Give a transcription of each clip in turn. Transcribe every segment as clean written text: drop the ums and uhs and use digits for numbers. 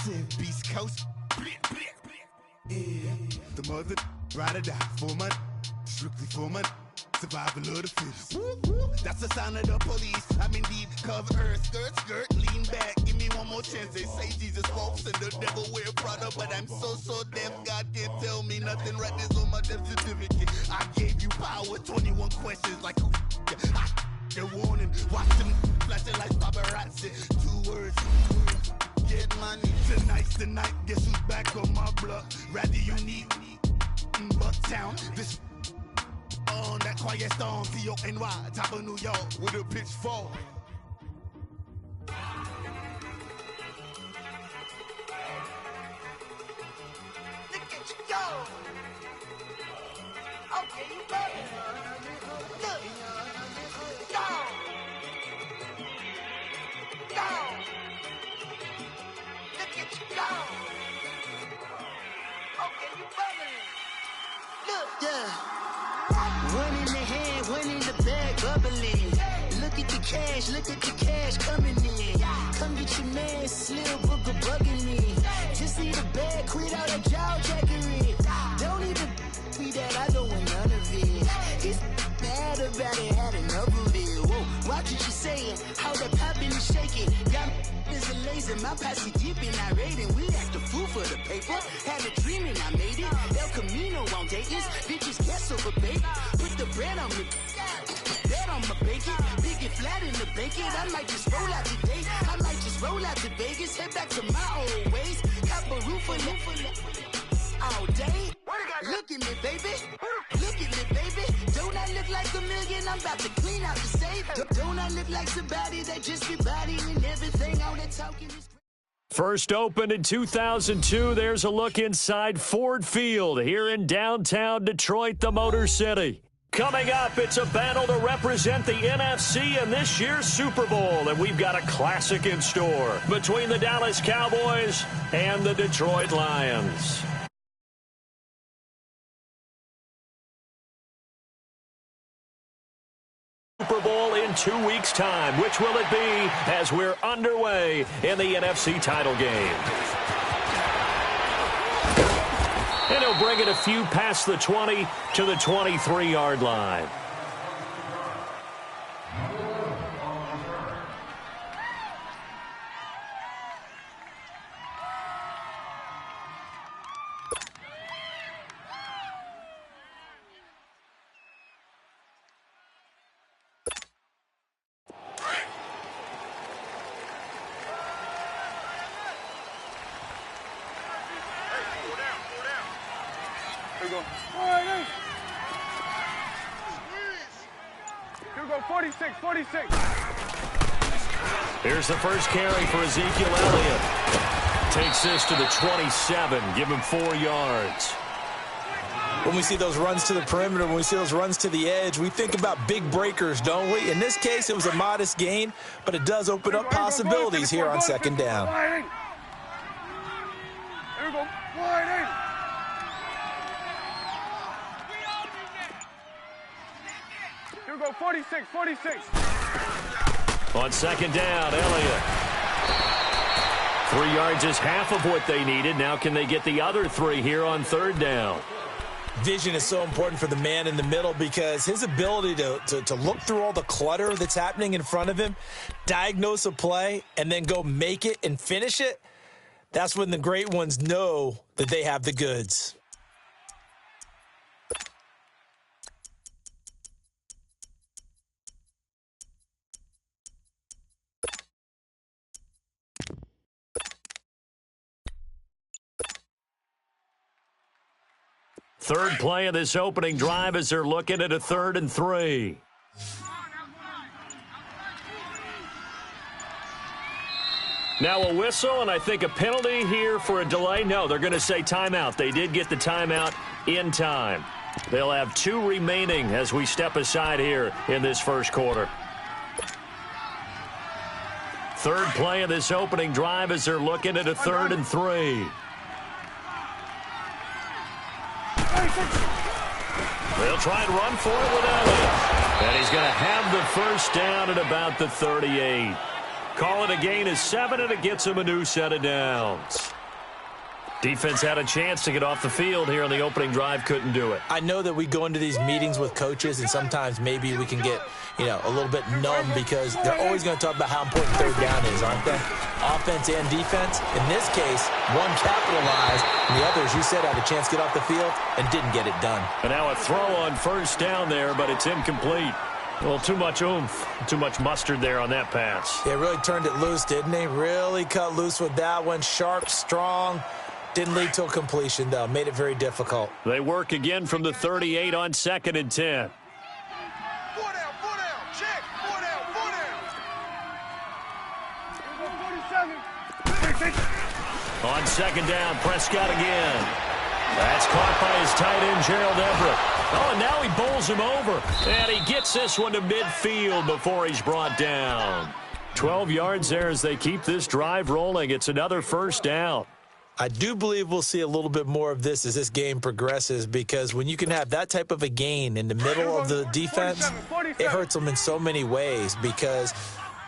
massive Beast Coast. Yeah, the mother ride or die for my strictly for my survival of the fittest. That's the sign of the police. I'm indeed cover earth, skirt, lean back. Give me one more chance. They say Jesus walks and the devil wear Prada, but I'm so deaf. God can't tell me nothing. Right this on my death certificate. I gave you power. 21 questions like who? The warning. Watch them flashing like paparazzi. 2 words. Get money. Tonight's the night. Guess who's back on my block? Rather unique. Bucktown. This on that quiet storm. C-O-N-Y. Top of New York with a pitchfork. Look at you go. Okay, you love it. Look. Go. Go. Look at you go. Okay, you bubbling. Look. Yeah. One in the hand, one in the bag, bubbling. Look at the cash coming in. Come get your man, Slim Booker bugging me. Just need a bag, quit all that jaw jackery. Don't even be that, I don't want none of it. He's mad about it, had enough of it. Whoa, watch what you saying, how that poppin' and shaking. Got is a lazy, my posse deep and irate, and we act a fool for the paper. Had a dream and I made it. El Camino on Dayton's, bitches guess over bait. Put the bread on me, bet on my bacon. Big and flat in the bacon. I might just roll out today. I might just roll out to Vegas, head back to my old ways. Cop a roof for all day. Look at me, baby. Look at me, baby. Don't I look like a million? I'm about to clean out the safe. Don't I look like somebody that just be bodying everything? All that talking is. First opened in 2002, there's a look inside Ford Field here in downtown Detroit, the Motor City. Coming up, it's a battle to represent the NFC in this year's Super Bowl, and we've got a classic in store between the Dallas Cowboys and the Detroit Lions. Super Bowl in 2 weeks' time. Which will it be as we're underway in the NFC title game? And he'll bring it a few past the 20 to the 23-yard line. Here we go, 46. Here's the first carry for Ezekiel Elliott. Takes this to the 27, give him 4 yards. When we see those runs to the perimeter, when we see those runs to the edge, we think about big breakers, don't we? In this case, it was a modest gain, but it does open up possibilities here on second down. Here we go, wide in. Here we go, 46. On second down, Elliott. 3 yards is half of what they needed. Now can they get the other 3 here on third down? Vision is so important for the man in the middle because his ability to look through all the clutter that's happening in front of him, diagnose a play, and then go make it and finish it, that's when the great ones know that they have the goods. Third play of this opening drive as they're looking at a 3rd and 3. Now a whistle, and I think a penalty here for a delay. No, they're going to say timeout. They did get the timeout in time. They'll have 2 remaining as we step aside here in this first quarter. Third play of this opening drive as they're looking at a 3rd and 3. They'll try and run for it with Elliott. And he's going to have the first down at about the 38. Call it a gain of 7, and it gets him a new set of downs. Defense had a chance to get off the field here on the opening drive, couldn't do it. I know that we go into these meetings with coaches, and sometimes maybe we can get, a little bit numb because they're always going to talk about how important third down is, aren't they? Offense and defense. In this case, one capitalized, and the other, as you said, had a chance to get off the field and didn't get it done. And now a throw on first down there, but it's incomplete. Well, too much oomph, too much mustard there on that pass. They really turned it loose, didn't they? Really cut loose with that one. Sharp, strong. Didn't lead to a completion, though. Made it very difficult. They work again from the 38 on 2nd and 10. 4 down, 4 down. Check. 4 down, 4 down. Here we go, 47. On 2nd down, Prescott again. That's caught by his tight end, Gerald Everett. Oh, and now he bowls him over. And he gets this one to midfield before he's brought down. 12 yards there as they keep this drive rolling. It's another first down. I do believe we'll see a little bit more of this as this game progresses, because when you can have that type of a gain in the middle of the defense, it hurts them in so many ways, because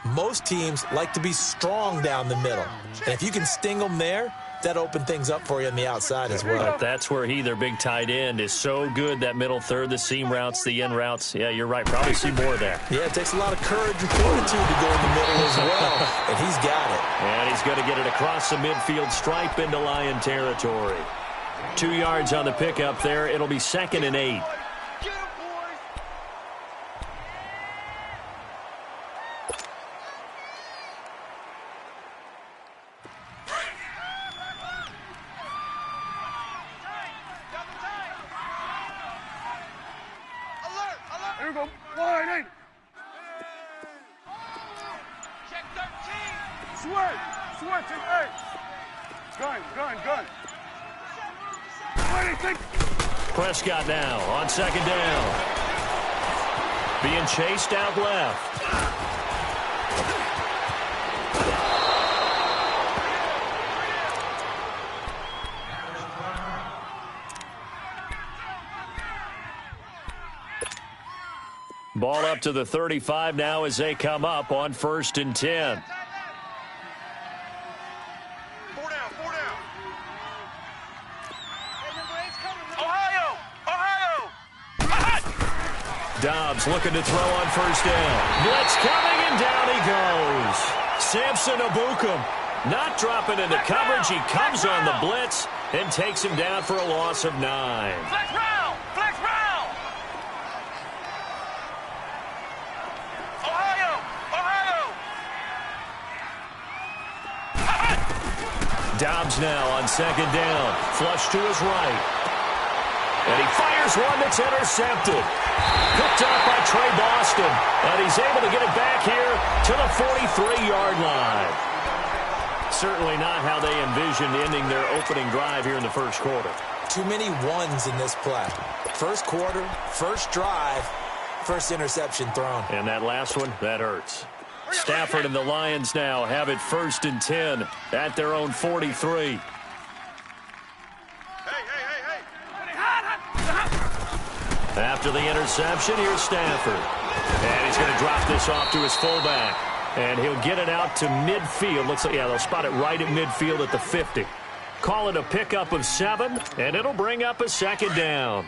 most teams like to be strong down the middle. And if you can sting them there, that open things up for you on the outside as well. But that's where their big tight end, is so good, that middle third, the seam routes, the in routes. Yeah, you're right. Probably see more of that. Yeah, it takes a lot of courage and fortitude to go in the middle as well, and he's got it. And he's going to get it across the midfield stripe into Lion territory. 2 yards on the pickup there. It'll be 2nd and 8. Here we go. Wide 8. Check 13. Sweat. Sweat. Check 8. Gun. 26. Prescott now on 2nd down. Being chased out left. Ball up to the 35 now as they come up on 1st and 10. 4 down. Ohio! Dobbs looking to throw on 1st down. Blitz coming, and down he goes. Samson Abukum not dropping into coverage. He comes on the blitz and takes him down for a loss of 9. Flex round! Ohio! Dobbs now on 2nd down. Flush to his right. And he fires one that's intercepted. Picked up by Trey Boston. And he's able to get it back here to the 43-yard line. Certainly not how they envisioned ending their opening drive here in the first quarter. Too many ones in this play. First quarter, first drive, first interception thrown. And that last one, that hurts. Stafford and the Lions now have it 1st and 10 at their own 43. After the interception, here's Stafford. And he's going to drop this off to his fullback. And he'll get it out to midfield. Looks like, they'll spot it right at midfield at the 50. Call it a pickup of 7, and it'll bring up a 2nd down.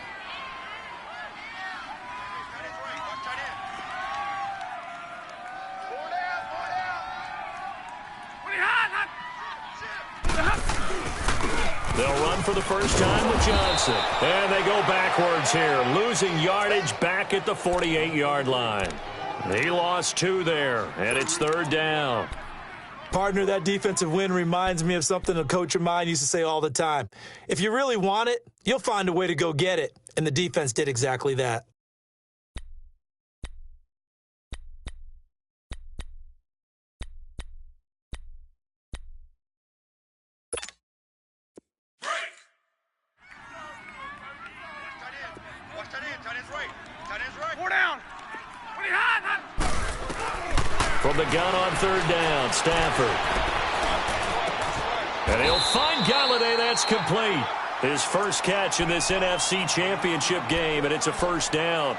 They'll run for the first time with Johnson. And they go backwards here, losing yardage back at the 48-yard line. He lost 2 there, and it's 3rd down. Partner, that defensive win reminds me of something a coach of mine used to say all the time. If you really want it, you'll find a way to go get it. And the defense did exactly that. From the gun on 3rd down, Stafford. And he'll find Galladay. That's complete. His first catch in this NFC Championship game, and it's a 1st down.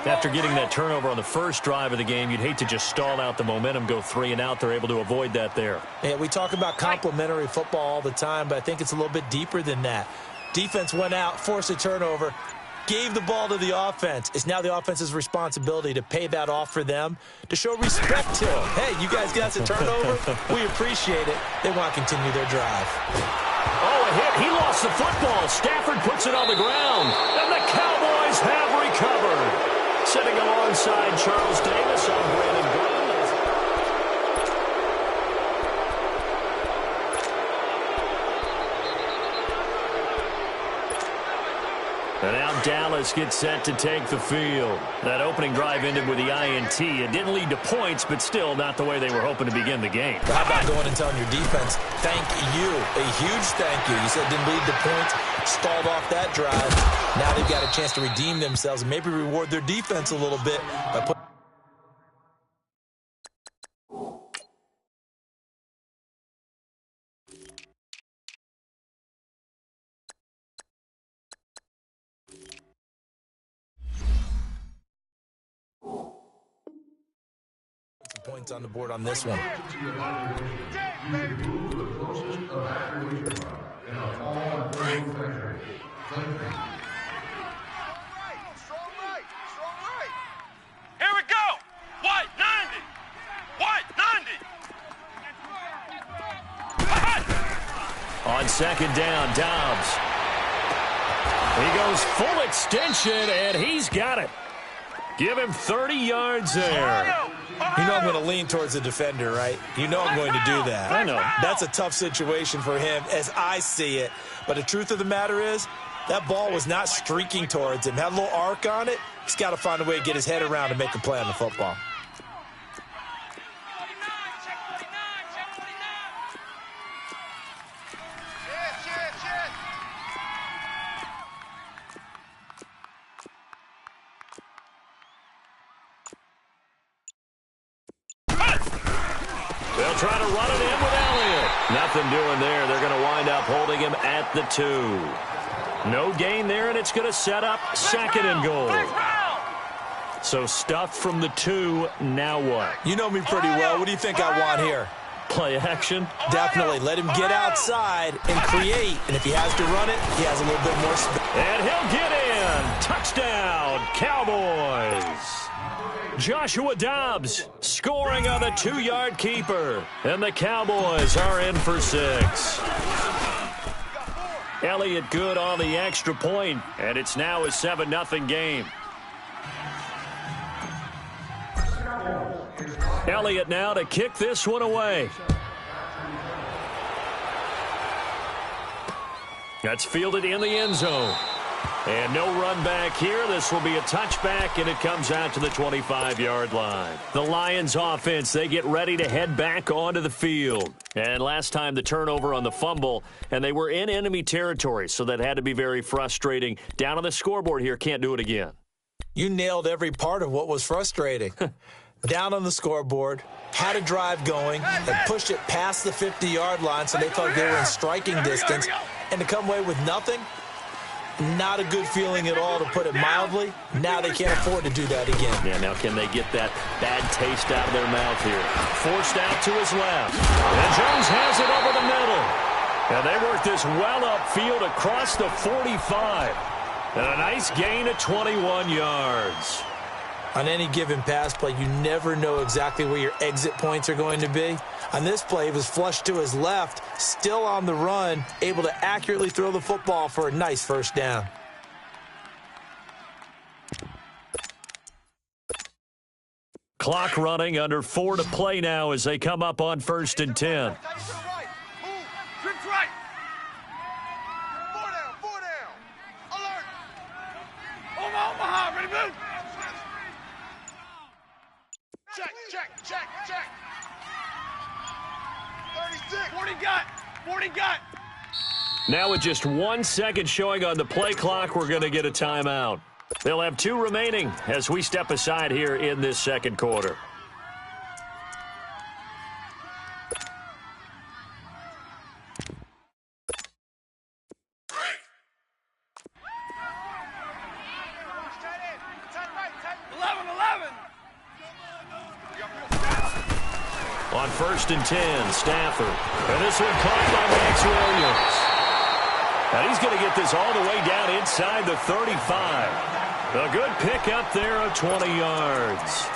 After getting that turnover on the first drive of the game, you'd hate to just stall out the momentum, go 3 and out. They're able to avoid that there. Yeah, we talk about complementary football all the time, but I think it's a little bit deeper than that. Defense went out, forced a turnover, gave the ball to the offense. It's now the offense's responsibility to pay that off for them, to show respect to them. Hey, you guys got a turnover? We appreciate it. They want to continue their drive. Oh, a hit. He lost the football. Stafford puts it on the ground. And the Cowboys have recovered. Sitting alongside Charles Davis on Brandon Gordon. And now Dallas gets set to take the field. That opening drive ended with the INT. It didn't lead to points, but still not the way they were hoping to begin the game. How about going and telling your defense, thank you, a huge thank you. You said it didn't lead to points, stalled off that drive. Now they've got a chance to redeem themselves and maybe reward their defense a little bit by putting points on the board on this one. Here we go. White 90. White 90. On second down, Dobbs. He goes full extension, and he's got it. Give him 30 yards there. You know I'm going to lean towards the defender, right? You know I'm going to do that. I know. That's a tough situation for him as I see it. But the truth of the matter is, that ball was not streaking towards him. Had a little arc on it. He's got to find a way to get his head around and make a play on the football. They'll try to run it in with Elliott. Nothing doing there. They're going to wind up holding him at the 2. No gain there, and it's going to set up second and goal. So stuffed from the 2. Now what? You know me pretty well. What do you think I want here? Play action? Definitely. Let him get outside and create. And if he has to run it, he has a little bit more space. And he'll get in. Touchdown, Cowboys. Joshua Dobbs scoring on a 2-yard keeper. And the Cowboys are in for 6. Elliott good on the extra point, and it's now a 7-0 game. Elliott now to kick this one away. That's fielded in the end zone. And no run back here. This will be a touchback, and it comes out to the 25-yard line. The Lions offense, they get ready to head back onto the field. And last time the turnover on the fumble, and they were in enemy territory, so that had to be very frustrating. Down on the scoreboard here, can't do it again. You nailed every part of what was frustrating. Down on the scoreboard, had a drive going, and pushed it past the 50-yard line, so they thought they were in striking distance. And to come away with nothing, not a good feeling at all, to put it mildly. Now they can't afford to do that again. Yeah, now can they get that bad taste out of their mouth here? Forced out to his left. And Jones has it over the middle. And they work this well upfield across the 45. And a nice gain of 21 yards. On any given pass play, you never know exactly where your exit points are going to be. On this play, it was flushed to his left, still on the run, able to accurately throw the football for a nice first down. Clock running, under 4 to play now as they come up on 1st and 10. Trips right. 4 down. Alert. Omaha, ready to move. Check. 36. 40 got. Now with just 1 second showing on the play clock, we're going to get a timeout. They'll have 2 remaining as we step aside here in this second quarter. On 1st and 10, Stafford. And this one caught by Max Williams. And he's going to get this all the way down inside the 35. A good pickup there of 20 yards.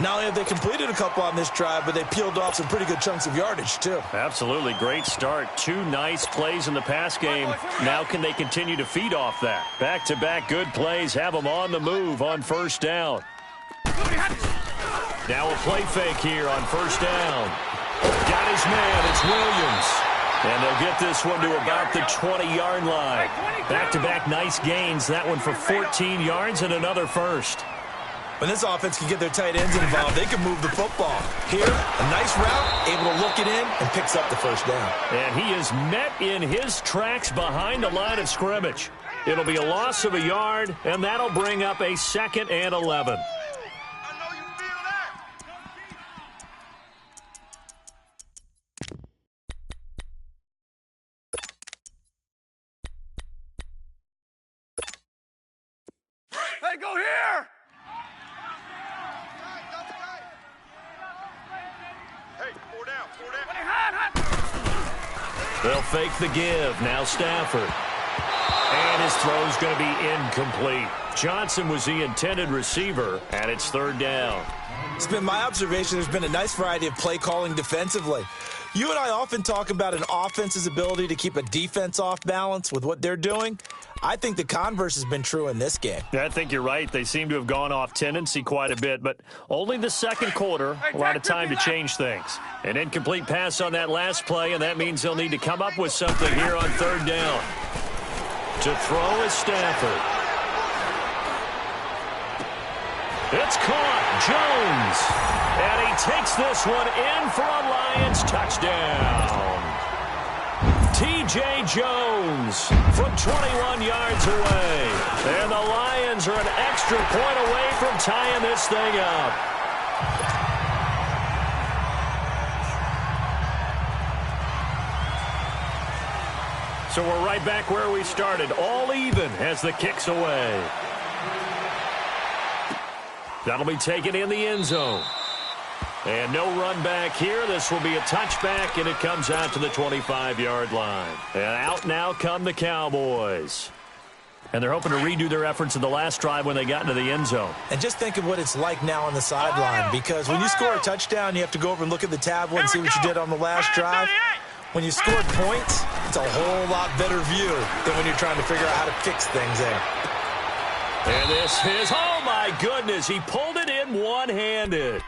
Not only have they completed a couple on this drive, but they peeled off some pretty good chunks of yardage, too. Absolutely great start. 2 nice plays in the pass game. Now can they continue to feed off that? Back-to-back good plays have them on the move on 1st down. Now a play fake here on 1st down. Got his man. It's Williams. And they'll get this one to about the 20-yard line. Back-to-back nice gains. That one for 14 yards and another first. When this offense can get their tight ends involved, they can move the football. Here, a nice route, able to look it in, and picks up the 1st down. And he is met in his tracks behind the line of scrimmage. It'll be a loss of a yard, and that'll bring up a 2nd and 11. Hey, go here! Hey, 4 down, 4 down. They'll fake the give. Now Stafford. And his throw's going to be incomplete. Johnson was the intended receiver, and it's 3rd down. It's been my observation there's been a nice variety of play calling defensively. You and I often talk about an offense's ability to keep a defense off balance with what they're doing. I think the converse has been true in this game. I think you're right. They seem to have gone off tendency quite a bit, but only the 2nd quarter, a lot of time to change things. An incomplete pass on that last play, and that means they'll need to come up with something here on 3rd down. To throw is Stafford. It's caught. Jones. And he takes this one in for a Lions touchdown. T.J. Jones from 21 yards away. And the Lions are an extra point away from tying this thing up. So we're right back where we started. All even as the kick's away. That'll be taken in the end zone. And no run back here. This will be a touchback, and it comes out to the 25-yard line. And out now come the Cowboys. And they're hoping to redo their efforts in the last drive when they got into the end zone. And just think of what it's like now on the sideline, because when you score a touchdown, you have to go over and look at the tablet and see what you did on the last drive. When you scored points, it's a whole lot better view than when you're trying to figure out how to fix things there. And this is, oh my goodness, he pulled it in one-handed.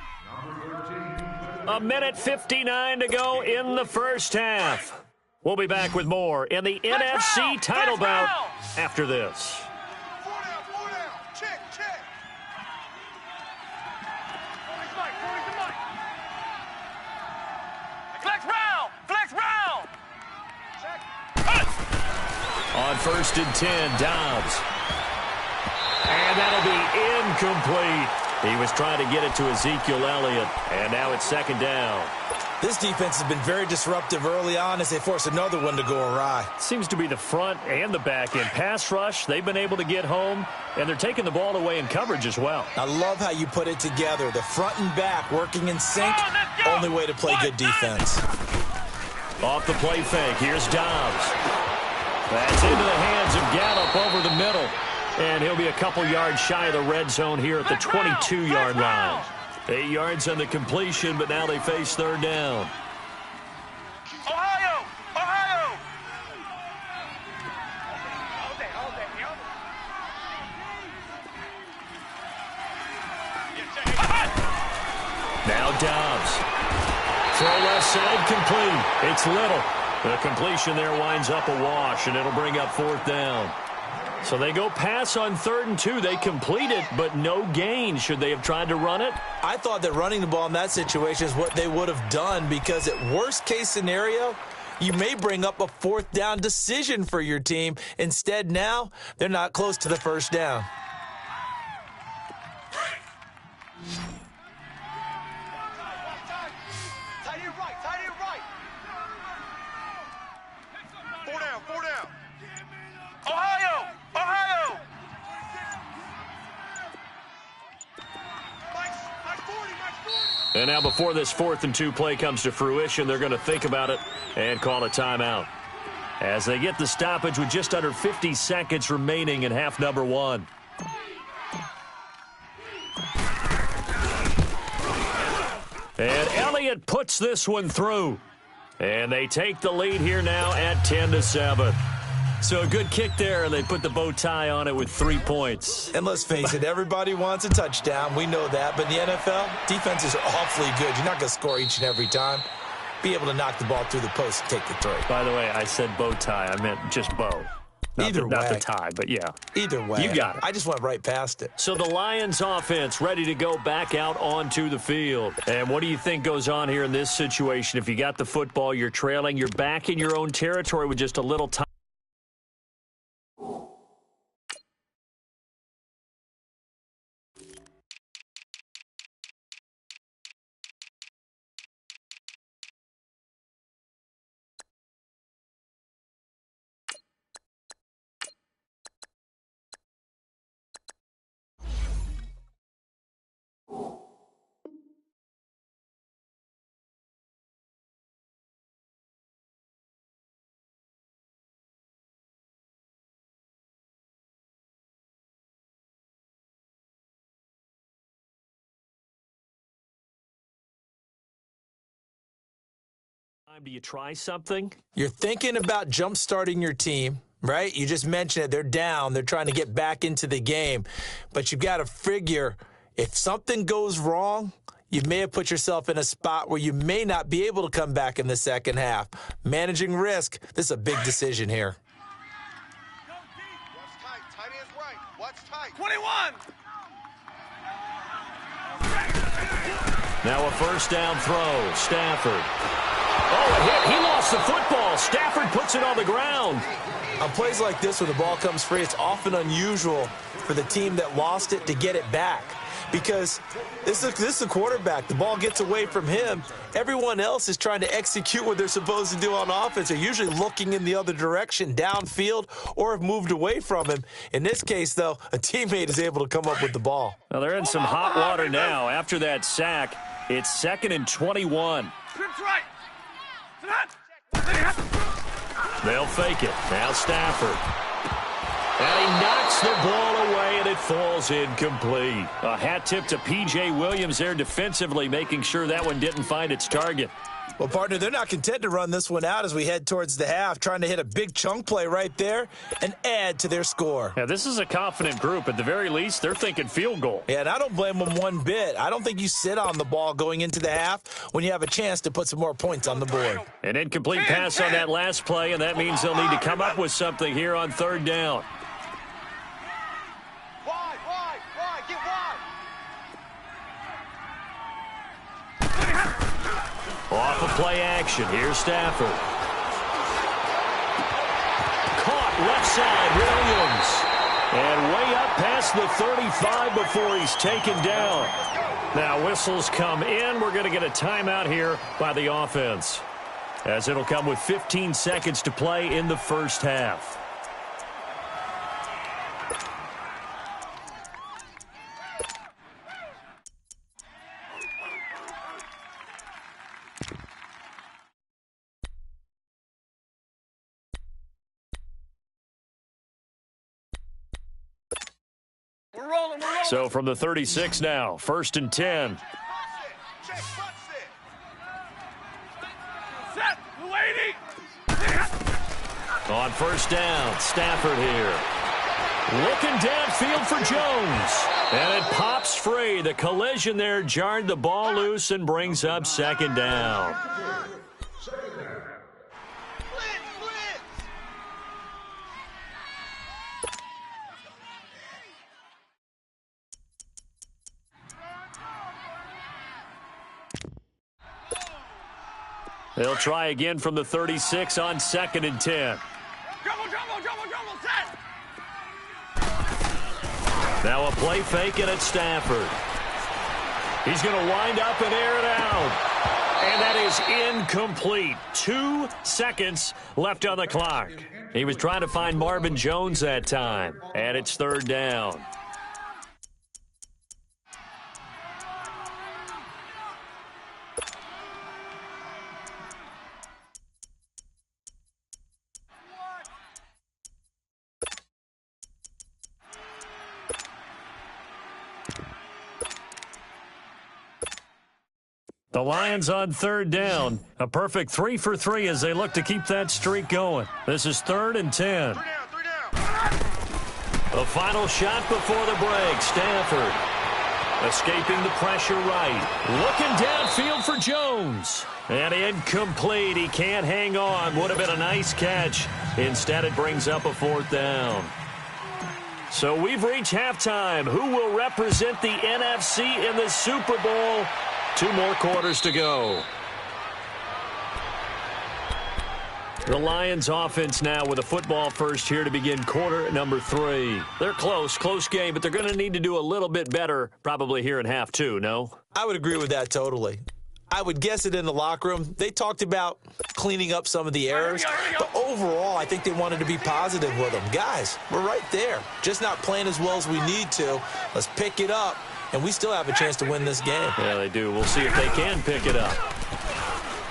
1:59 to go in the 1st half. We'll be back with more in the NFC title bout after this. 4 down. Check. Flex round. Check. On 1st and 10, Dobbs. And that'll be incomplete. He was trying to get it to Ezekiel Elliott, and now it's 2nd down. This defense has been very disruptive early on as they force another one to go awry. Seems to be the front and the back end. Pass rush, they've been able to get home, and they're taking the ball away in coverage as well. I love how you put it together. The front and back working in sync, only way to play good defense. Off the play fake, here's Dobbs. That's into the hands of Gallup over the middle. And he'll be a couple yards shy of the red zone here at the 22-yard line. 8 yards on the completion, but now they face 3rd down. Ohio! Now Dobbs. Throw left side complete. It's Little. The completion there winds up a wash, and it'll bring up 4th down. So they go pass on 3rd and 2. They complete it, but no gain. Should they have tried to run it? I thought that running the ball in that situation is what they would have done, because at worst case scenario, you may bring up a 4th down decision for your team. Instead, now they're not close to the 1st down. Tight end right. 4 down. Ohio! Max 40. And now before this 4th and 2 play comes to fruition, they're going to think about it and call a timeout, as they get the stoppage with just under 50 seconds remaining in half number 1. And Elliott puts this one through. And they take the lead here now at 10-7. So a good kick there, and they put the bow tie on it with 3 points. And let's face it, everybody wants a touchdown. We know that. But in the NFL, defenses are awfully good. You're not going to score each and every time. Be able to knock the ball through the post and take the throw. By the way, I said bow tie. I meant just bow. Not the tie, but yeah. Either way. You got it. I just went right past it. So the Lions offense ready to go back out onto the field. And what do you think goes on here in this situation? If you got the football, you're trailing, you're back in your own territory with just a little time. Do you try something? You're thinking about jump-starting your team, right? You just mentioned it. They're down. They're trying to get back into the game. But you've got to figure if something goes wrong, you may have put yourself in a spot where you may not be able to come back in the second half. Managing risk, this is a big decision here. Watch tight. Tight end's right. Watch tight. 21. Now a first down throw. Stafford. Oh, a hit. He lost the football. Stafford puts it on the ground. On plays like this where the ball comes free, it's often unusual for the team that lost it to get it back. Because this is the quarterback. The ball gets away from him. Everyone else is trying to execute what they're supposed to do on offense. They're usually looking in the other direction, downfield, or have moved away from him. In this case, though, a teammate is able to come up with the ball. Well, they're in some hot water now. After that sack, it's 2nd and 21. Trips right. They'll fake it. Now Stafford. And he knocks the ball away, and it falls incomplete. A hat tip to P.J. Williams there defensively, making sure that one didn't find its target. Well, partner, they're not content to run this one out as we head towards the half, trying to hit a big chunk play right there and add to their score. Yeah, this is a confident group. At the very least, they're thinking field goal. Yeah, and I don't blame them one bit. I don't think you sit on the ball going into the half when you have a chance to put some more points on the board. An incomplete pass on that last play, and that means they'll need to come up with something here on 3rd down. Wide. Get wide. Off of play action. Here's Stafford. Caught left side, Williams. And way up past the 35 before he's taken down. Now whistles come in. We're going to get a timeout here by the offense, as it'll come with 15 seconds to play in the first half. We're rolling. So from the 36 now, 1st and 10. Check, front set. Set. Waiting. On 1st down, Stafford here. Looking downfield for Jones. And it pops free. The collision there jarred the ball loose and brings up 2nd down. Blitz. They'll try again from the 36 on 2nd and 10. Jumbo, set. Now a play fake, and it's Stafford. He's going to wind up and air it out. And that is incomplete. 2 seconds left on the clock. He was trying to find Marvin Jones that time. And it's 3rd down. The Lions on third down. A perfect 3 for 3 as they look to keep that streak going. This is 3rd and 10. 3 down. The final shot before the break. Stafford escaping the pressure right. Looking downfield for Jones. And incomplete. He can't hang on. Would have been a nice catch. Instead, it brings up a 4th down. So we've reached halftime. Who will represent the NFC in the Super Bowl? 2 more quarters to go. The Lions offense now with a football first here to begin quarter number 3. They're close game, but they're going to need to do a little bit better probably here in half 2, no? I would agree with that totally. I would guess it in the locker room. They talked about cleaning up some of the errors, but overall, I think they wanted to be positive with them. Guys, we're right there. Just not playing as well as we need to. Let's pick it up, and we still have a chance to win this game. Yeah, they do. We'll see if they can pick it up.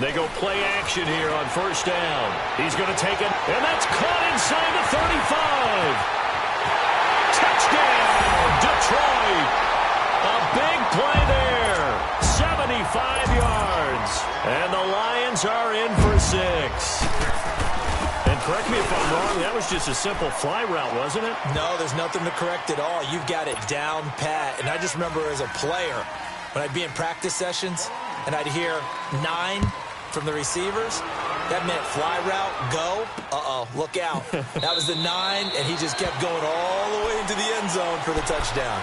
They go play action here on first down. He's going to take it, and that's caught inside the 35. Touchdown, Detroit. A big play there. 75 yards. And the Lions are in for 6. And correct me if I'm wrong, that was just a simple fly route, wasn't it? No, there's nothing to correct at all. You've got it down pat. And I just remember as a player, when I'd be in practice sessions, and I'd hear 9 from the receivers, that meant fly route, go. Uh-oh, look out. That was the 9, and he just kept going all the way into the end zone for the touchdown.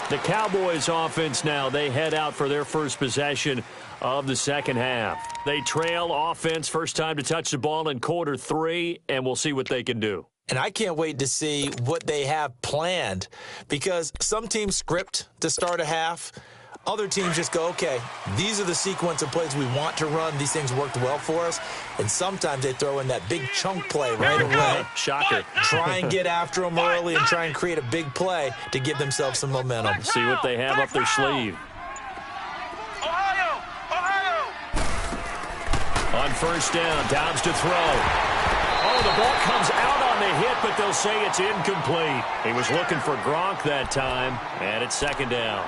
The Cowboys offense now, they head out for their first possession of the second half. They trail offense, first time to touch the ball in quarter 3, and we'll see what they can do. And I can't wait to see what they have planned, because some teams script to start a half. Other teams just go, okay, these are the sequence of plays we want to run. These things worked well for us. And sometimes they throw in that big chunk play right away. Shocker. Try and get after them early and try and create a big play to give themselves some momentum. See what they have up their sleeve. Ohio! On first down, Dobbs to throw. Oh, the ball comes out on the hit, but they'll say it's incomplete. He was looking for Gronk that time, and it's second down.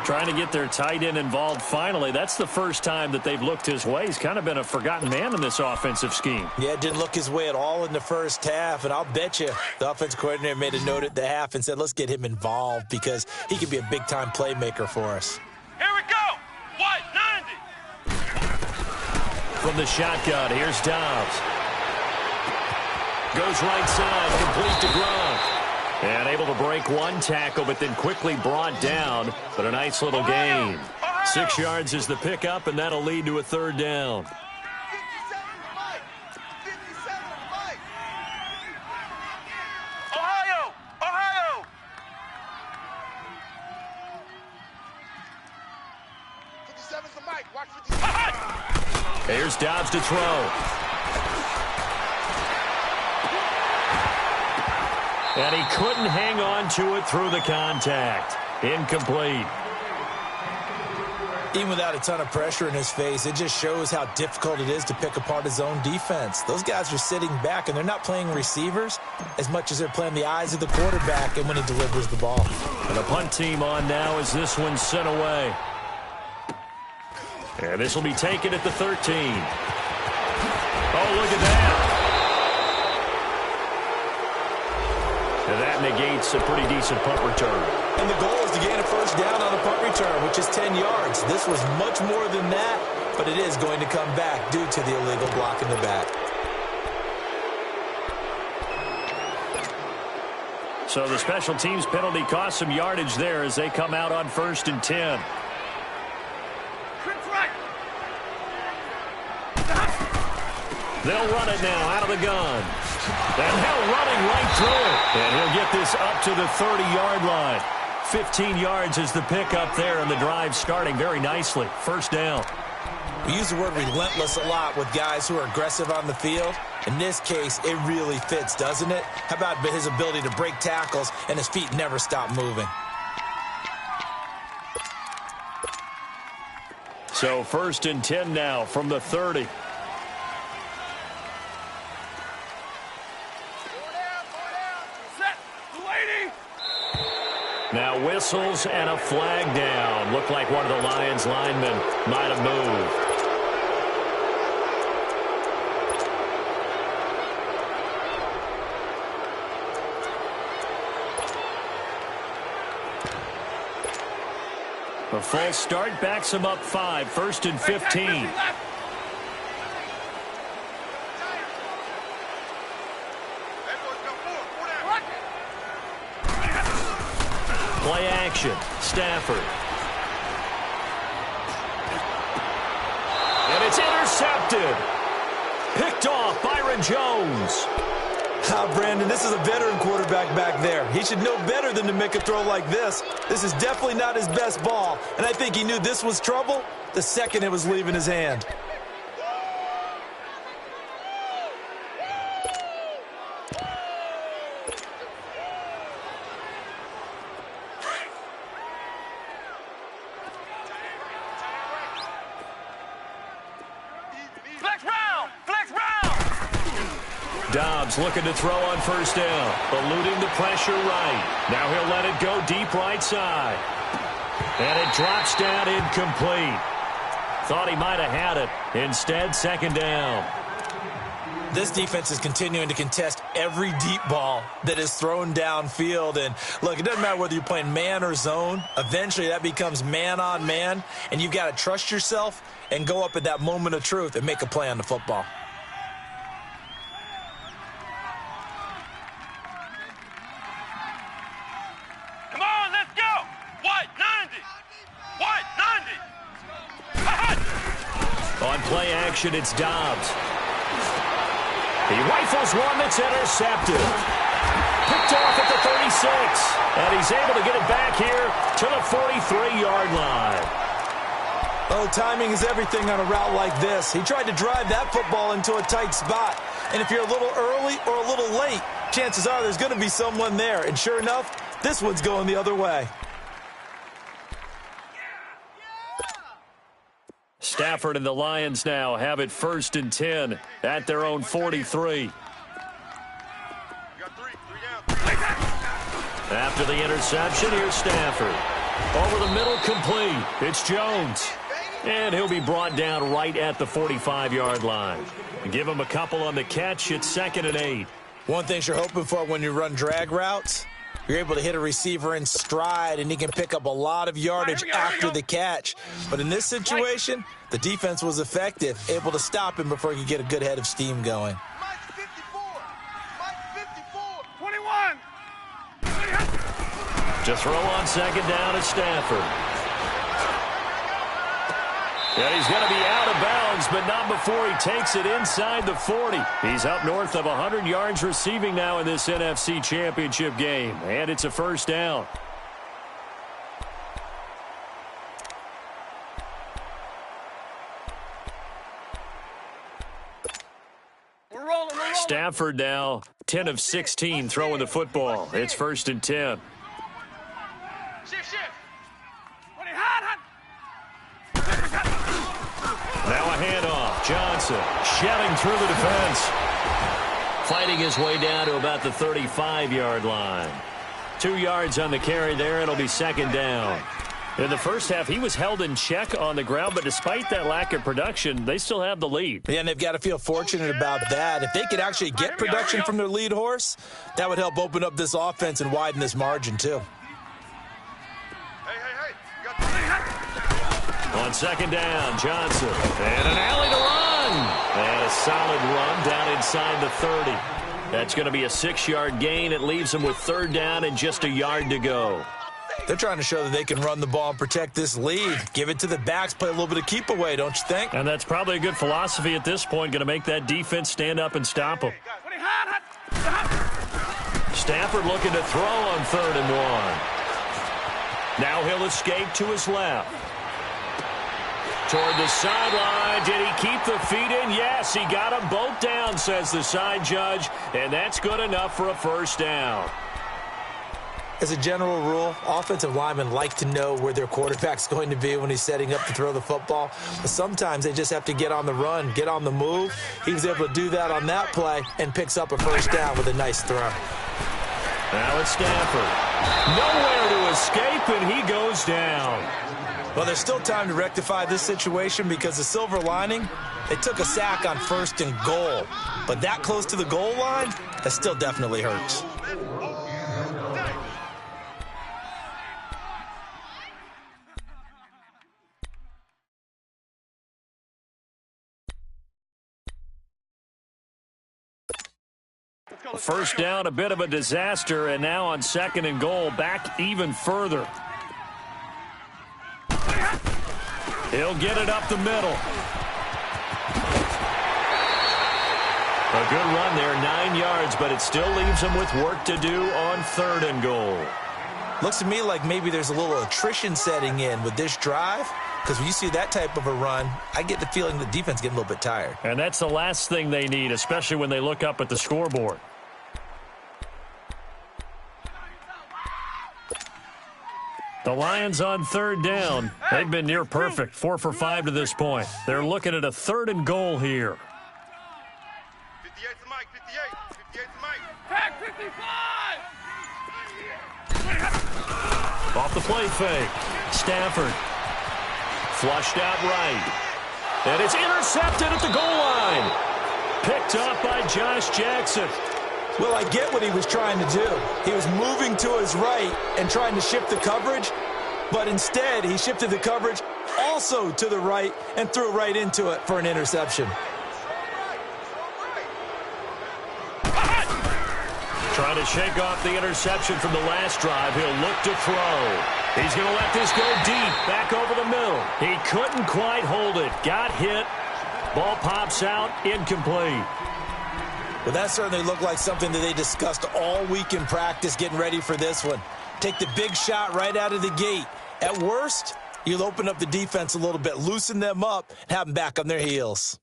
Trying to get their tight end involved finally. That's the first time that they've looked his way. He's kind of been a forgotten man in this offensive scheme. Yeah, it didn't look his way at all in the first half, and I'll bet you the offensive coordinator made a note at the half and said, let's get him involved because he could be a big-time playmaker for us. Here we go! What? 90! From the shotgun, here's Dobbs. Goes right side, complete to Gronk. And able to break one tackle, but then quickly brought down. But a nice little gain. 6 yards is the pickup, and that'll lead to a third down. 57 Mike! 57 Mike! Ohio! 57's the Mike. Watch 57. Here's Dobbs to throw. And he couldn't hang on to it through the contact. Incomplete. Even without a ton of pressure in his face, it just shows how difficult it is to pick apart his own defense. Those guys are sitting back, and they're not playing receivers as much as they're playing the eyes of the quarterback and when he delivers the ball. And the punt team on now as this one's sent away. And this will be taken at the 13. Oh, look at that. And that negates a pretty decent punt return. And the goal is to gain a first down on a punt return, which is 10 yards. This was much more than that, but it is going to come back due to the illegal block in the back. So the special teams penalty cost some yardage there as they come out on 1st and 10. They'll run it now out of the gun. And Hill running right through it. And he'll get this up to the 30-yard line. 15 yards is the pickup there, and the drive starting very nicely. First down. We use the word relentless a lot with guys who are aggressive on the field. In this case, it really fits, doesn't it? How about his ability to break tackles and his feet never stop moving? So 1st and 10 now from the 30. Now The whistles and a flag down. Looked like one of the Lions linemen might have moved. A false start backs him up 5, 1st and 15. Play action. Stafford. And it's intercepted. Picked off Byron Jones. Brandon, this is a veteran quarterback back there. He should know better than to make a throw like this. This is definitely not his best ball, and I think he knew this was trouble the second it was leaving his hand. Dobbs looking to throw on 1st down, eluding the pressure right. Now he'll let it go deep right side. And it drops down incomplete. Thought he might have had it. Instead, 2nd down. This defense is continuing to contest every deep ball that is thrown downfield. And, look, it doesn't matter whether you're playing man or zone. Eventually, that becomes man on man. And you've got to trust yourself and go up at that moment of truth and make a play on the football. On play action, it's Dobbs. He rifles one that's intercepted. Picked off at the 36. And he's able to get it back here to the 43-yard line. Oh, timing is everything on a route like this. He tried to drive that football into a tight spot. And if you're a little early or a little late, chances are there's going to be someone there. And sure enough, this one's going the other way. Stafford and the Lions now have it 1st and 10 at their own 43. After the interception, here's Stafford. Over the middle, complete. It's Jones. And he'll be brought down right at the 45-yard line. Give him a couple on the catch. It's 2nd and 8. One thing you're hoping for when you run drag routes, you're able to hit a receiver in stride, and he can pick up a lot of yardage after the catch. But in this situation, the defense was effective, able to stop him before he could get a good head of steam going. Mike 54. Mike 54. 21. To throw on 2nd down at Stafford. And he's going to be out of bounds, but not before he takes it inside the 40. He's up north of 100 yards receiving now in this NFC Championship game. And it's a 1st down. We're rolling. Stafford now 10 of 16 throwing the football. It's 1st and 10. Shift. Hot. Now a handoff. Johnson shelling through the defense. Fighting his way down to about the 35-yard line. 2 yards on the carry there. It'll be 2nd down. In the first half, he was held in check on the ground, but despite that lack of production, they still have the lead. Yeah, and they've got to feel fortunate about that. If they could actually get production from their lead horse, that would help open up this offense and widen this margin, too. On 2nd down, Johnson. And an alley to run. And a solid run down inside the 30. That's going to be a 6-yard gain. It leaves them with 3rd down and just a yard to go. They're trying to show that they can run the ball and protect this lead. Give it to the backs, play a little bit of keep away, don't you think? And that's probably a good philosophy at this point, going to make that defense stand up and stop them. Stafford looking to throw on 3rd and 1. Now he'll escape to his left. Toward the sideline. Did he keep the feet in? Yes, he got them both down, says the side judge. And that's good enough for a 1st down. As a general rule, offensive linemen like to know where their quarterback's going to be when he's setting up to throw the football. But sometimes they just have to get on the run, get on the move. He was able to do that on that play and picks up a 1st down with a nice throw. Now it's Stafford. Nowhere to escape, and he goes down. Well, there's still time to rectify this situation because the silver lining, they took a sack on 1st and goal. But that close to the goal line, that still definitely hurts. First down, a bit of a disaster, and now on 2nd and goal, back even further. He'll get it up the middle. A good run there, 9 yards, but it still leaves him with work to do on 3rd and goal. Looks to me like maybe there's a little attrition setting in with this drive, because when you see that type of a run, I get the feeling the defense getting a little bit tired. And that's the last thing they need, especially when they look up at the scoreboard. The Lions on 3rd down. They've been near perfect, 4 for 5 to this point. They're looking at a 3rd and goal here. 58 to Mike, 58. 58 to Mike. Tag 55! Off the play fake. Stafford. Flushed out right. And it's intercepted at the goal line. Picked up by Josh Jackson. Well, I get what he was trying to do. He was moving to his right and trying to shift the coverage, but instead he shifted the coverage also to the right and threw right into it for an interception. Trying to shake off the interception from the last drive. He'll look to throw. He's going to let this go deep, back over the middle. He couldn't quite hold it. Got hit. Ball pops out, incomplete. Well, that certainly looked like something that they discussed all week in practice getting ready for this one. Take the big shot right out of the gate. At worst, you'll open up the defense a little bit, loosen them up, and have them back on their heels.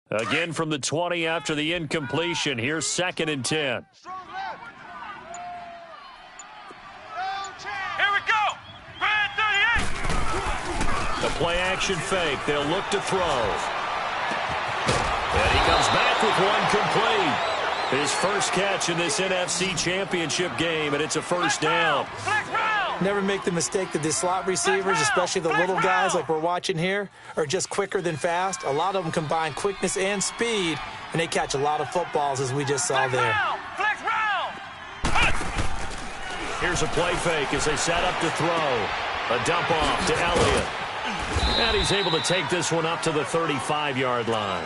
Again from the 20 after the incompletion. Here's 2nd and 10. Here we go! Red 38! The play action fake. They'll look to throw. And he comes back with one complete. His first catch in this NFC Championship game, and it's a first down. Flex round! Never make the mistake that the slot receivers, especially the little guys like we're watching here, are just quicker than fast. A lot of them combine quickness and speed, and they catch a lot of footballs, as we just saw there. Flex round! Here's a play fake as they set up to throw. A dump off to Elliott. And he's able to take this one up to the 35-yard line.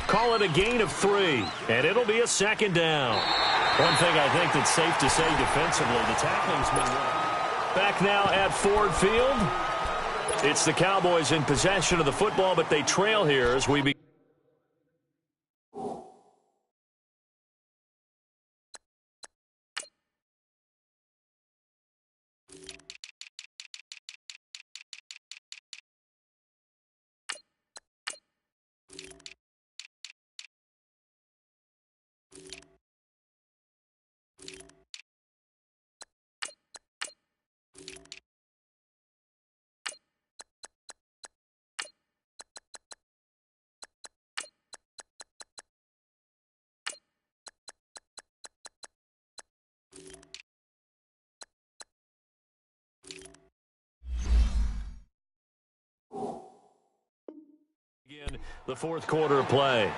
Call it a gain of 3, and it'll be a 2nd down. One thing I think that's safe to say defensively, the tackling's been wrong. Back now at Ford Field. It's the Cowboys in possession of the football, but they trail here as we begin. The 4th quarter of play.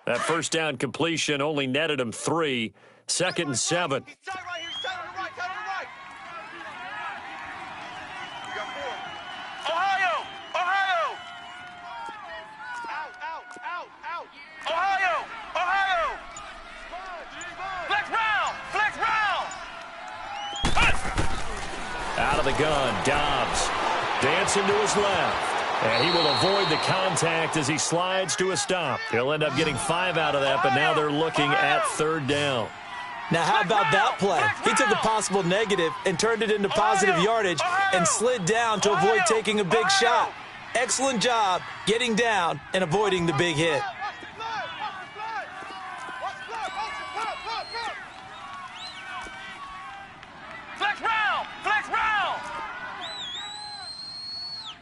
That first down completion only netted him 3. 2nd and 7. He's tight right here. He's tight on the right. Tight on the right. We got 4. Ohio! Ohio! Out, out, out, out. Ohio! Ohio! Flex round! Flex round! Out of the gun, Dobbs. Dancing to his left. And he will avoid the contact as he slides to a stop. He'll end up getting 5 out of that, but now they're looking at 3rd down. Now, how about that play? He took a possible negative and turned it into positive yardage and slid down to avoid taking a big shot. Excellent job getting down and avoiding the big hit. Flex round! Flex round!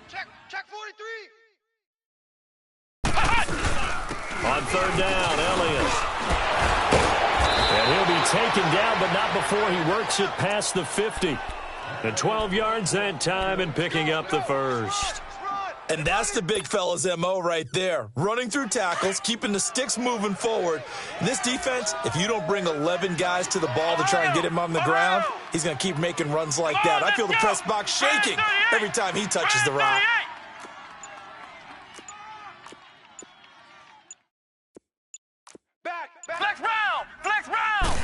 Check 43. On third down, Elliott. And he'll be taken down, but not before he works it past the 50. And 12 yards that time and picking up the first. And that's the big fella's MO right there. Running through tackles, keeping the sticks moving forward. In this defense, if you don't bring 11 guys to the ball to try and get him on the ground, he's going to keep making runs like that. I feel the press box shaking every time he touches the rock. Flex round! Flex round!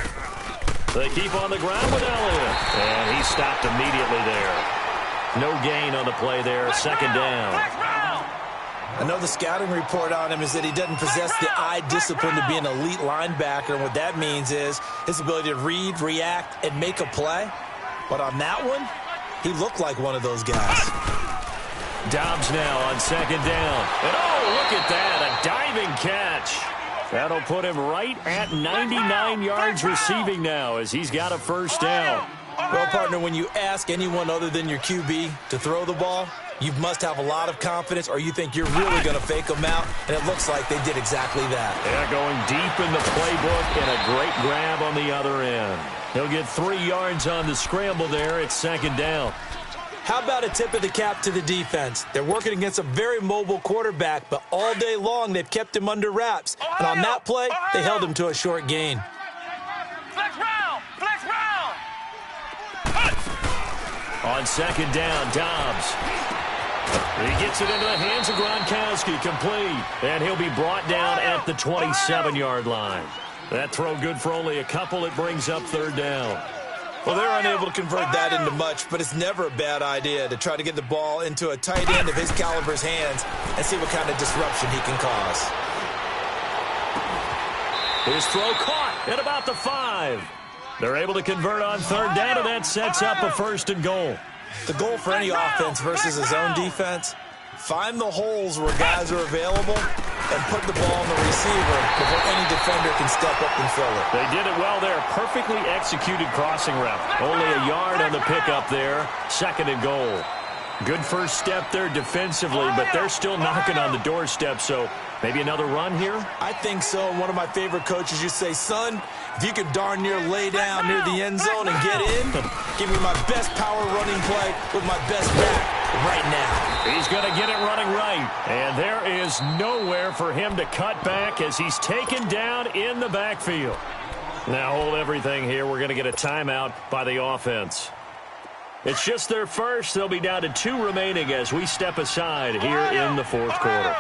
They keep on the ground with Elliott. And he stopped immediately there. No gain on the play there. Second down. Flex round! I know the scouting report on him is that he doesn't possess the eye discipline to be an elite linebacker. And what that means is his ability to read, react, and make a play. But on that one, he looked like one of those guys. Dobbs now on second down. And oh, look at that. A diving catch. That'll put him right at 99 yards receiving now as he's got a first down. Well, partner, when you ask anyone other than your QB to throw the ball, you must have a lot of confidence or you think you're really going to fake them out, and it looks like they did exactly that. Yeah, going deep in the playbook and a great grab on the other end. He'll get 3 yards on the scramble there at second down. How about a tip of the cap to the defense? They're working against a very mobile quarterback, but all day long they've kept him under wraps. And on that play, they held him to a short gain. Flex round! Flex round! On second down, Dobbs. He gets it into the hands of Gronkowski, complete. And he'll be brought down at the 27-yard line. That throw good for only a couple. It brings up third down. Well, they're unable to convert that into much, but it's never a bad idea to try to get the ball into a tight end of his caliber's hands and see what kind of disruption he can cause. His throw caught at about the 5. They're able to convert on third down, and that sets up a first and goal. The goal for any offense versus his own defense, find the holes where guys are available and put the ball on the receiver before any defender can step up and fill it. They did it well there. Perfectly executed crossing route. Only a yard on the pickup there. Second and goal. Good first step there defensively, but they're still knocking on the doorstep, so maybe another run here? I think so. One of my favorite coaches used to say, son, if you could darn near lay down near the end zone and get in, give me my best power running play with my best back right now. He's going to get it running right. And there is nowhere for him to cut back as he's taken down in the backfield. Now hold everything here. We're going to get a timeout by the offense. It's just their first. They'll be down to 2 remaining as we step aside here in the fourth quarter.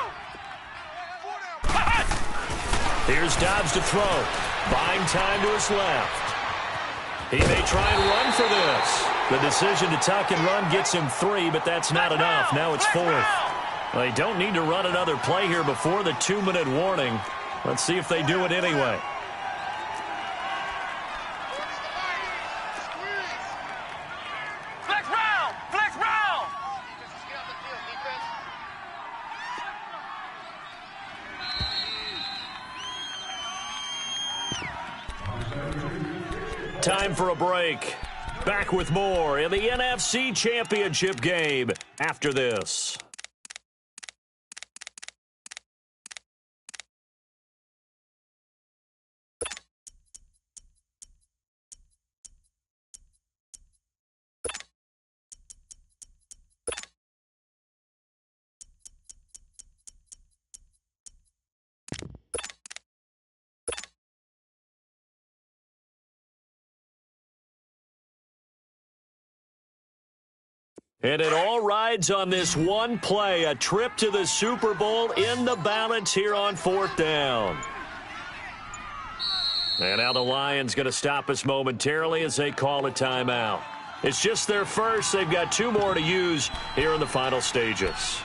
Here's Dobbs to throw. Buying time to his left. He may try and run for this. The decision to tuck and run gets him 3, but that's not enough. Now it's 4th. They don't need to run another play here before the 2-minute warning. Let's see if they do it anyway. Flex round! Flex round! Time for a break. Back with more in the NFC Championship game after this. And it all rides on this one play, a trip to the Super Bowl in the balance here on 4th down. And now the Lions going to stop us momentarily as they call a timeout. It's just their first. They've got 2 more to use here in the final stages.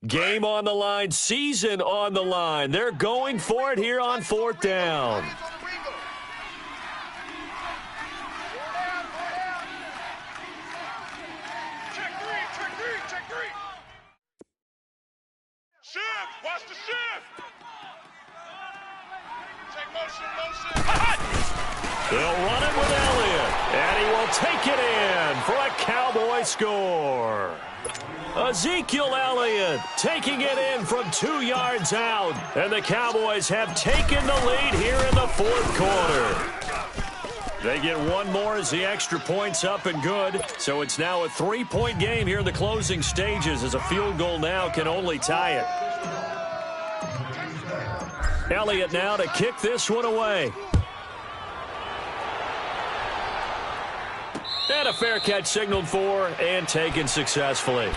Game on the line, season on the line. They're going for it here on fourth down. Check three. Shift, watch the shift. Take motion. They'll run it with Elliott, and he will take it in for a Cowboy score. Ezekiel Elliott taking it in from 2 yards out, and the Cowboys have taken the lead here in the fourth quarter. They get one more as the extra point's up and good, so it's now a 3-point game here in the closing stages as a field goal now can only tie it. Elliott now to kick this one away. And a fair catch signaled for and taken successfully.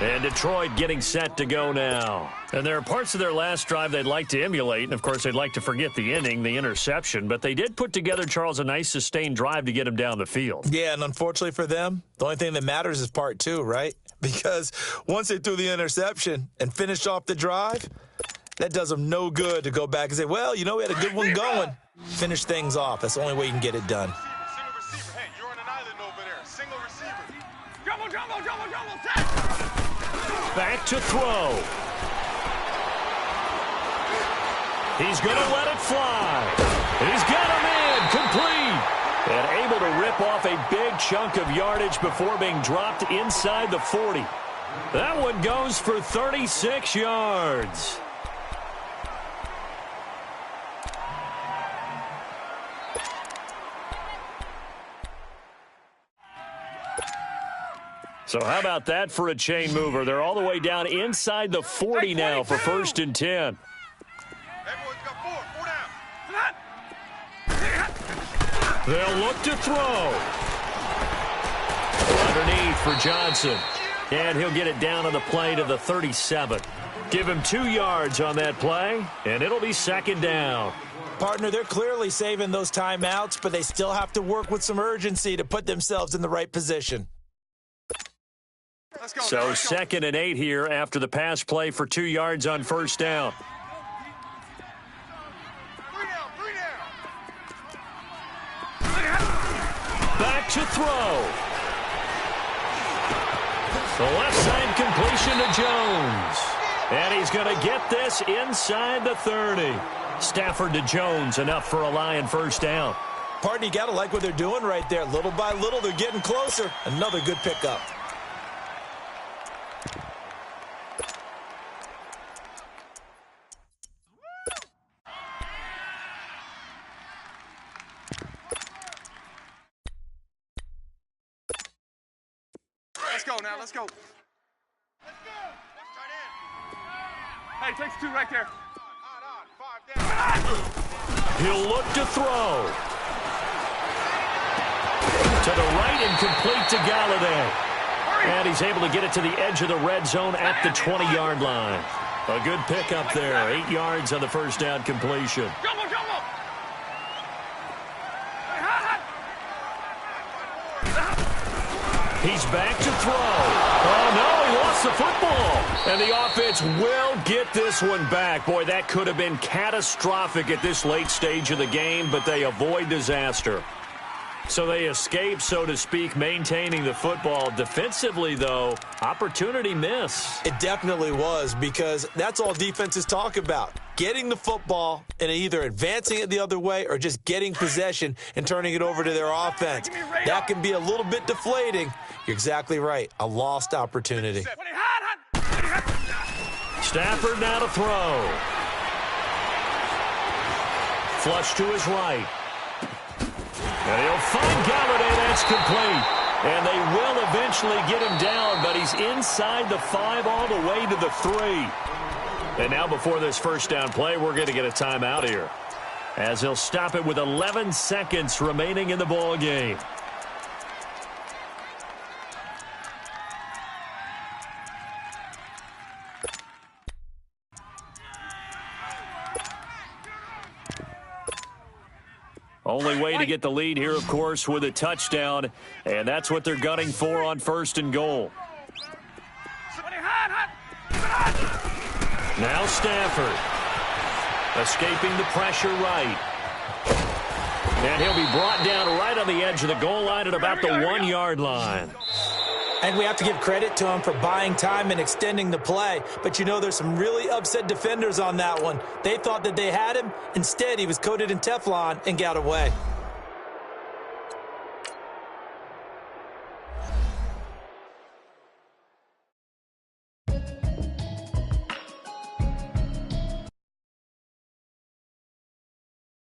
And Detroit getting set to go now. And there are parts of their last drive they'd like to emulate. And, of course, they'd like to forget the inning, the interception. But they did put together, Charles, a nice sustained drive to get him down the field. Yeah, and unfortunately for them, the only thing that matters is part 2, right? Because once they threw the interception and finished off the drive, that does them no good to go back and say, well, you know, we had a good one going. Finish things off. That's the only way you can get it done. Single receiver. Hey, you're on an island over there. Single receiver. Jumbo. Back to throw. He's going to let it fly. He's got him in, complete. And able to rip off a big chunk of yardage before being dropped inside the 40. That one goes for 36 yards. So how about that for a chain mover? They're all the way down inside the 40 now for 1st and 10. Hey, boys, got four down. They'll look to throw. Underneath for Johnson. And he'll get it down on the play to the 37. Give him 2 yards on that play, and it'll be 2nd down. Partner, they're clearly saving those timeouts, but they still have to work with some urgency to put themselves in the right position. So 2nd and 8 here after the pass play for 2 yards on 1st down. Three down. Back to throw. The left side completion to Jones. And he's going to get this inside the 30. Stafford to Jones, enough for a Lion 1st down. Partner, you got to like what they're doing right there. Little by little, they're getting closer. Another good pickup. Let's go. Hey, takes 2 right there. Hot, 5 down. He'll look to throw. To the right and complete to Galladay. And he's able to get it to the edge of the red zone at the 20-yard line. A good pickup there. 8 yards on the 1st down completion. Jumbo. He's back to throw. Oh, no, he lost the football. And the offense will get this one back. Boy, that could have been catastrophic at this late stage of the game, but they avoid disaster. So they escape, so to speak, maintaining the football. Defensively, though, opportunity miss. It definitely was, because that's all defenses talk about. Getting the football and either advancing it the other way or just getting possession and turning it over to their offense. That can be a little bit deflating. You're exactly right. A lost opportunity. Stafford now to throw. Flush to his right. And he'll find Galladay. That's complete. And they will eventually get him down, but he's inside the 5 all the way to the 3. And now before this 1st down play, we're going to get a timeout here, as he'll stop it with 11 seconds remaining in the ball game. Only way to get the lead here, of course, with a touchdown, and that's what they're gunning for on 1st and goal. Now Stafford. Escaping the pressure right. And he'll be brought down right on the edge of the goal line at about the 1-yard line. And we have to give credit to him for buying time and extending the play. But, you know, there's some really upset defenders on that one. They thought that they had him. Instead, he was coated in Teflon and got away.